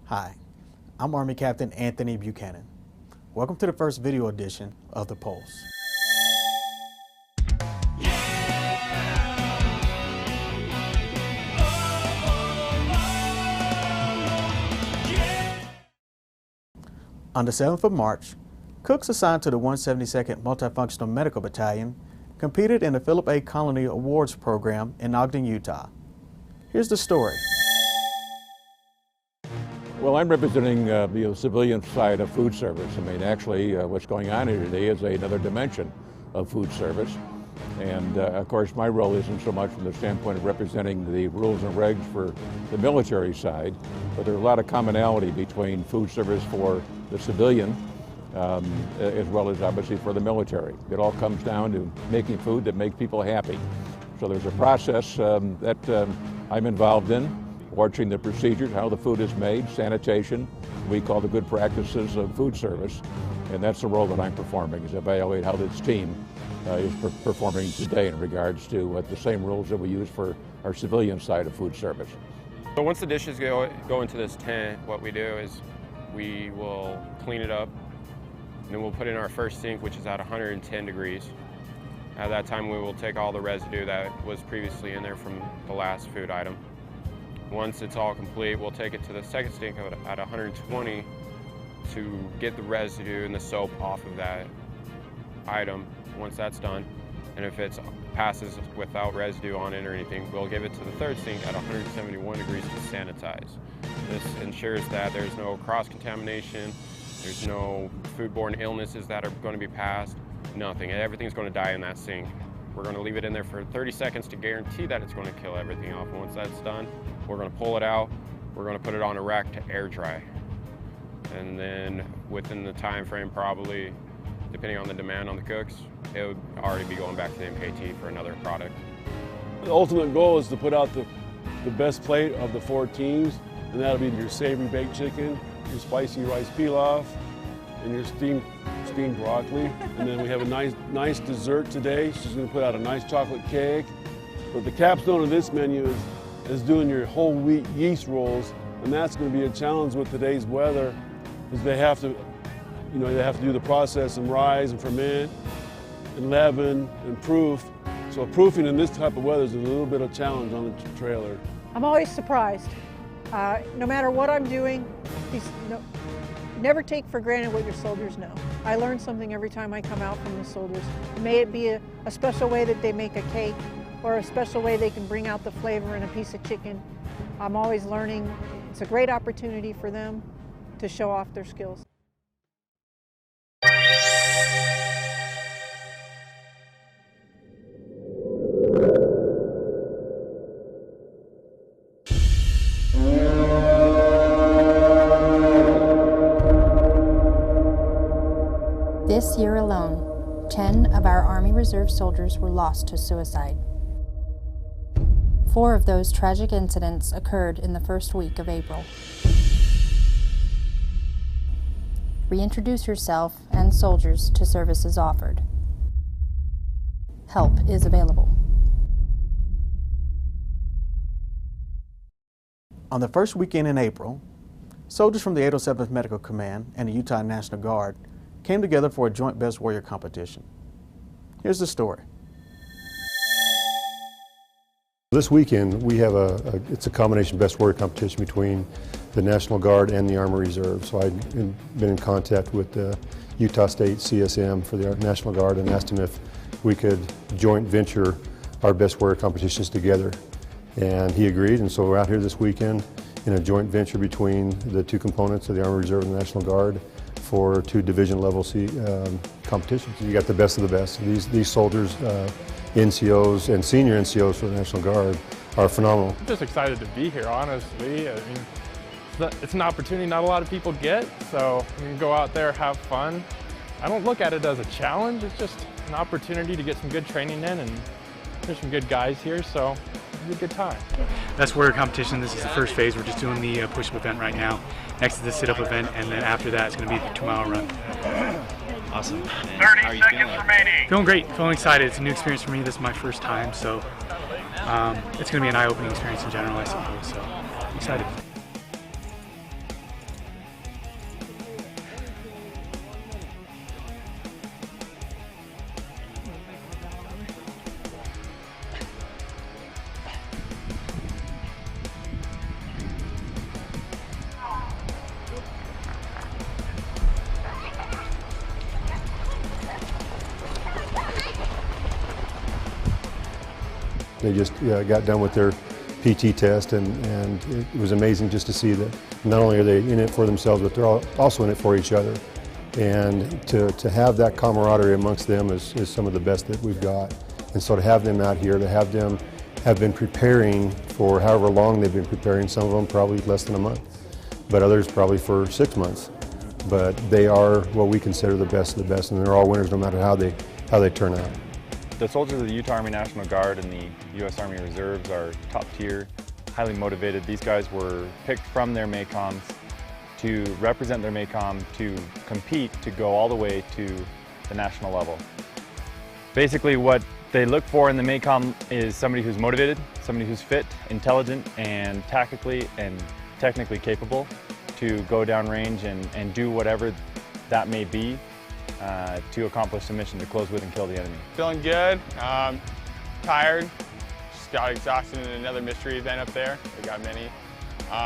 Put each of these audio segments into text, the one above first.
Hi, I'm Army Captain Anthony Buchanan. Welcome to the first video edition of The Pulse. On the 7th of March, cooks assigned to the 172nd Multifunctional Medical Battalion competed in the Philip A. Connelly Awards program in Ogden, Utah. Here's the story. Well, I'm representing the civilian side of food service. I mean, actually, what's going on here today is another dimension of food service. And of course, my role isn't so much from the standpoint of representing the rules and regs for the military side, but there's a lot of commonality between food service for the civilian as well as obviously for the military. It all comes down to making food that makes people happy. So there's a process that I'm involved in, watching the procedures, how the food is made, sanitation, we call the good practices of food service. And that's the role that I'm performing, is evaluate how this team is performing today in regards to the same rules that we use for our civilian side of food service. So once the dishes go into this tent, what we do is we will clean it up, and then we'll put in our first sink, which is at 110 degrees. At that time, we will take all the residue that was previously in there from the last food item. Once it's all complete, we'll take it to the second sink at 120 to get the residue and the soap off of that item. Once that's done, and if it passes without residue on it or anything, we'll give it to the third sink at 171 degrees to sanitize. This ensures that there's no cross-contamination, there's no foodborne illnesses that are going to be passed, nothing. Everything's going to die in that sink. We're going to leave it in there for 30 seconds to guarantee that it's going to kill everything off. And once that's done, we're going to pull it out, we're going to put it on a rack to air dry. And then within the time frame, probably, depending on the demand on the cooks, it would already be going back to the MKT for another product. The ultimate goal is to put out the best plate of the 4 teams, and that'll be your savory baked chicken, your spicy rice pilaf, and your steamed broccoli. And then we have a nice dessert today. She's going to put out a nice chocolate cake. But the capstone of this menu is doing your whole wheat yeast rolls, and that's going to be a challenge with today's weather, because they have to do the process and rise and ferment and leaven and proof. So proofing in this type of weather is a little bit of a challenge on the trailer. I'm always surprised. No matter what I'm doing, never take for granted what your soldiers know. I learn something every time I come out from the soldiers. May it be a special way that they make a cake, or a special way they can bring out the flavor in a piece of chicken. I'm always learning. It's a great opportunity for them to show off their skills. This year alone, 10 of our Army Reserve soldiers were lost to suicide. 4 of those tragic incidents occurred in the first week of April. Reintroduce yourself and soldiers to services offered. Help is available. On the first weekend in April, soldiers from the 807th Medical Command and the Utah National Guard came together for a joint Best Warrior competition. Here's the story. This weekend we have it's a combination Best Warrior competition between the National Guard and the Army Reserve. So I've been in contact with the Utah State CSM for the National Guard and asked him if we could joint venture our Best Warrior competitions together. And he agreed, and so we're out here this weekend in a joint venture between the 2 components of the Army Reserve and the National Guard for 2 division level competitions. You got the best of the best. These soldiers, NCOs and senior NCOs for the National Guard, are phenomenal. I'm just excited to be here, honestly. I mean, it's an opportunity not a lot of people get, so we can go out there, have fun. I don't look at it as a challenge, it's just an opportunity to get some good training in, and there's some good guys here, so it's a good time. Best Warrior competition, this is the first phase. We're just doing the push-up event right now. Next is the sit-up event, and then after that it's going to be the 2-mile run. Awesome. 30 seconds remaining. Feeling great, feeling excited. It's a new experience for me. This is my first time, so it's going to be an eye-opening experience in general, I suppose, so I'm excited. They just got done with their PT test, and it was amazing just to see that not only are they in it for themselves, but they're also in it for each other. And to have that camaraderie amongst them is some of the best that we've got. And so to have them out here, to have them have been preparing for however long they've been preparing, some of them probably less than a month, but others probably for 6 months. But they are what we consider the best of the best, and they're all winners no matter how they turn out. The soldiers of the Utah Army National Guard and the U.S. Army Reserves are top tier, highly motivated. These guys were picked from their MACOMs to represent their MACOM, to compete, to go all the way to the national level. Basically what they look for in the MACOM is somebody who's motivated, somebody who's fit, intelligent, and tactically and technically capable to go downrange and do whatever that may be to accomplish the mission to close with and kill the enemy. Feeling good, tired, just got exhausted in another mystery event up there. We got many, but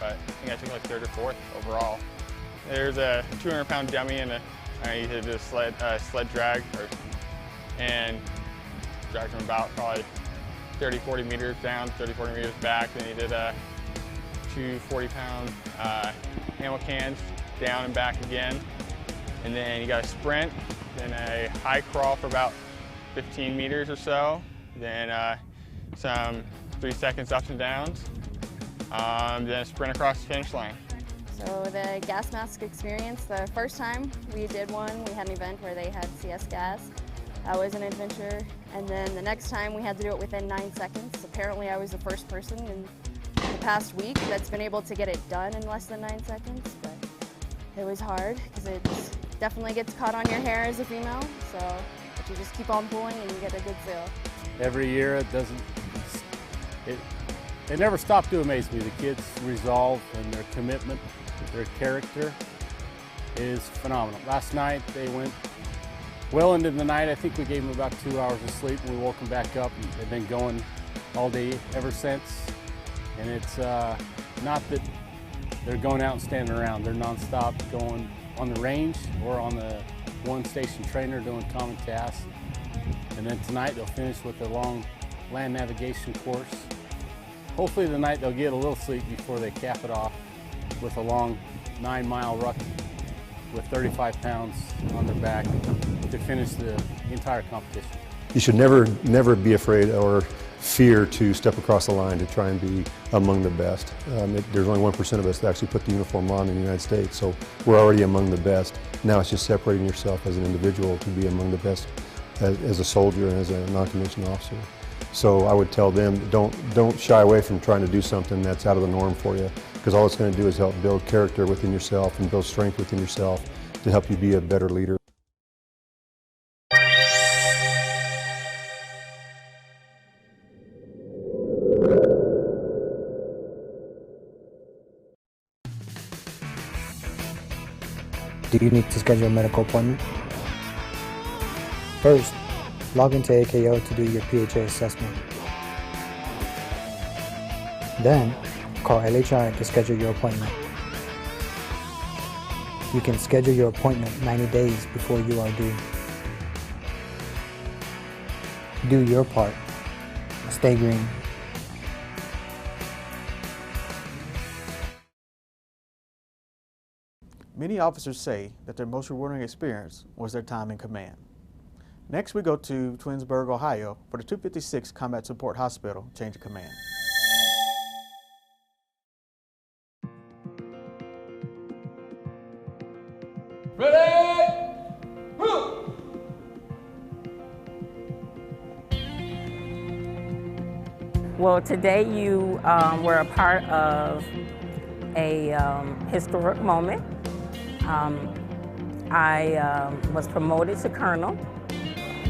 I think I took like 3rd or 4th overall. There's a 200-pound dummy and I did a sled drag, and dragged him about probably 30-40 meters down, 30-40 meters back. Then he did 2 40-pound ammo cans down and back again. And then you got a sprint, then a high crawl for about 15 meters or so, then some 3 seconds ups and downs, then a sprint across the finish line. So the gas mask experience, the first time we did one, we had an event where they had CS gas. That was an adventure. And then the next time we had to do it within 9 seconds. Apparently I was the first person in the past week that's been able to get it done in less than 9 seconds, but it was hard because it definitely gets caught on your hair as a female, so but you just keep on pulling and you get a good seal. Every year they never stop to amaze me. The kids' resolve and their commitment, their character is phenomenal. Last night they went well into the night. I think we gave them about 2 hours of sleep and we woke them back up, and they've been going all day ever since. And it's not that they're going out and standing around. They're nonstop going on the range or on the one station trainer doing common tasks. And then tonight they'll finish with a long land navigation course. Hopefully tonight they'll get a little sleep before they cap it off with a long 9-mile ruck with 35 pounds on their back to finish the entire competition. You should never be afraid or fear to step across the line to try and be among the best. There's only 1% of us that actually put the uniform on in the United States, so we're already among the best. Now it's just separating yourself as an individual to be among the best as a soldier and as a non-commissioned officer. So I would tell them, don't shy away from trying to do something that's out of the norm for you, because all it's going to do is help build character within yourself and build strength within yourself to help you be a better leader. Do you need to schedule a medical appointment? First, log into AKO to do your PHA assessment. Then, call LHI to schedule your appointment. You can schedule your appointment 90 days before you are due. Do your part. Stay green. Many officers say that their most rewarding experience was their time in command. Next, we go to Twinsburg, Ohio for the 256 Combat Support Hospital change of command. Ready? Well, today you were a part of a historic moment. I was promoted to colonel,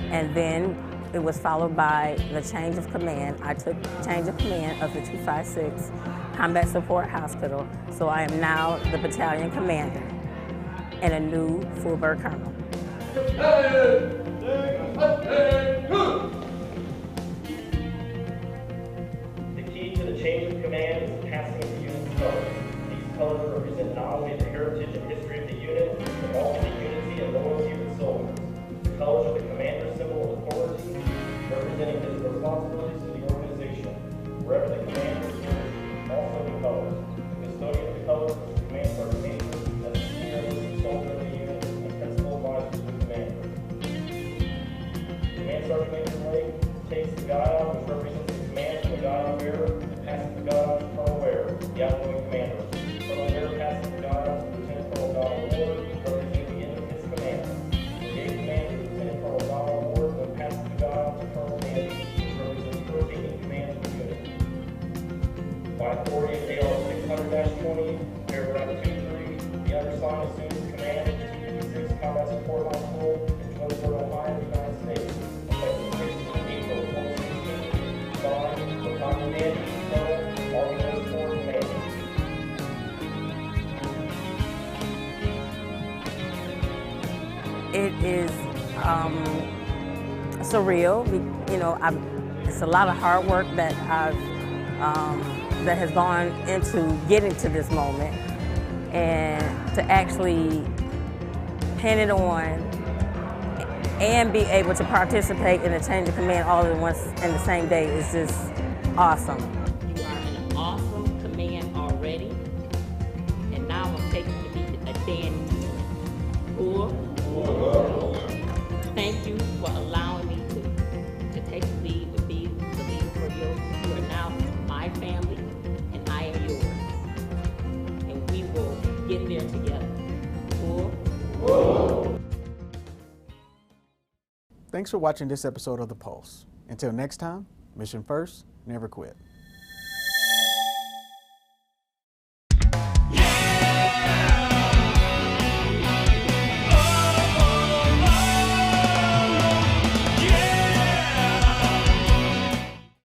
and then it was followed by the change of command. I took change of command of the 256 Combat Support Hospital, so I am now the battalion commander and a new full-bird colonel. The key to the change of command is passing the unit's colors. These colors represent not only the heritage and history of the unit, but also the unity and loyalty of its soldiers. The colors are the commander symbol of authority, represent representing his responsibilities to the organization. Wherever the commander is, also the colors. The custodian of the colors is the command sergeant major, as the senior soldier of the unit and principal advisor to the commander. Command sergeant major Lake takes the guidon, which represents the command of the guidon bearer, and passes the guidon to Colonel Ware, the outgoing commander. Colonel Ware passes the guidon to Lieutenant Colonel Donald Ward, representing the end of his command. Brigade commander Lieutenant Colonel Donald Ward then passes the guidon to Colonel Mandy, which represents the rotating command of the unit. By authority of AR 600-20, paragraph 2-3, the undersigned assumes command of the 256 Combat Support Hospital in Jonesboro, Ohio, United States, effective 16 April 2016. Signed, Lieutenant Mandy, Colonel, Army Air Force Commander. It is surreal. You know, it's a lot of hard work that that has gone into getting to this moment, and to actually pin it on and be able to participate in a change of command all at once in the same day is just awesome. You are an awesome command already, and now I'm taking you to be a Dan. Thank you for allowing me to take the lead and be the leader for you. You are now my family, and I am yours. And we will get there together. Thanks for watching this episode of The Pulse. Until next time, mission first, never quit.